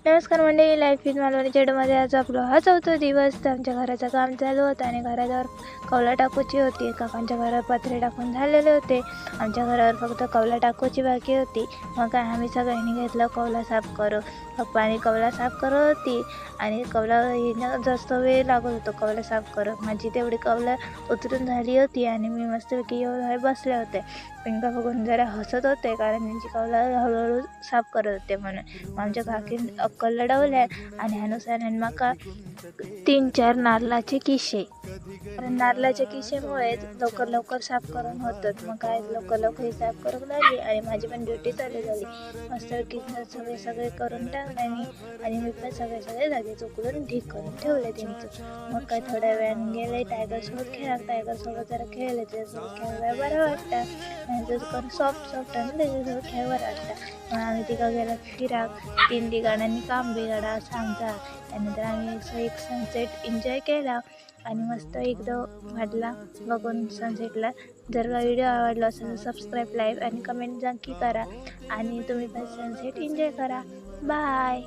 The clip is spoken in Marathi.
नमस्कार मंडळी, लाईफ इन मालवणी चॅनलमध्ये आज आपला हा 4था दिवस. तर आमच्या घराचं काम चालू होतं आणि घरावर कौला टाकूची होती. काकांच्या घरावर पत्रे टाकून झालेले होते. आमच्या घरावर फक्त कौला टाकूची बाकी होती. मग काय आम्ही सगळ्यांनी घेतलं कौला साफ करू. पप्पानी कौला साफ करत होती आणि कौला येणं जास्त वेळ लागत होतो कौला साफ करत. माझी तेवढी कौला उतरून झाली होती आणि मी मस्तपैकी एवढे बसले होते. पिंका बघून जरा हसत होते कारण त्यांची कौला हळूहळू साफ करत होते म्हणून. आमच्या काकीन अक्कल लढवल्या आणि ह्यानुसार माका 3-4 नारळाचे किशे, कारण नारळाच्या किशेमुळे लवकर लवकर साफ करून होतात. मग काय लवकर साफ करून लागली आणि माझी पण ड्युटी चालू झाली. मस्त सगळे करून टाकल्याने आणि मी पण सगळे जागेच उकळून ठीक करून ठेवले त्यांचं. मग काय थोड्या वेळाने गेले टायगरसोबत टायगरसोबत जरा खेळले. त्याच्यासोबत खेळायला बरं वाटतं. जर सॉफ्ट आणि त्याच्यासोबत खेळ बरं वाटतं. मग आम्ही तिघं गेलो फिराक 3 ठिकाणांनी काम बिघाडा असं आमचा. त्यानंतर आम्ही एक सनसेट एन्जॉय केला आणि मस्त एकदम वाटला बघून सनसेटला. जर का व्हिडिओ आवडला असेल तर सबस्क्राईब, लाईक आणि कमेंट नक्की करा आणि तुम्ही पण सनसेट एन्जॉय करा. बाय.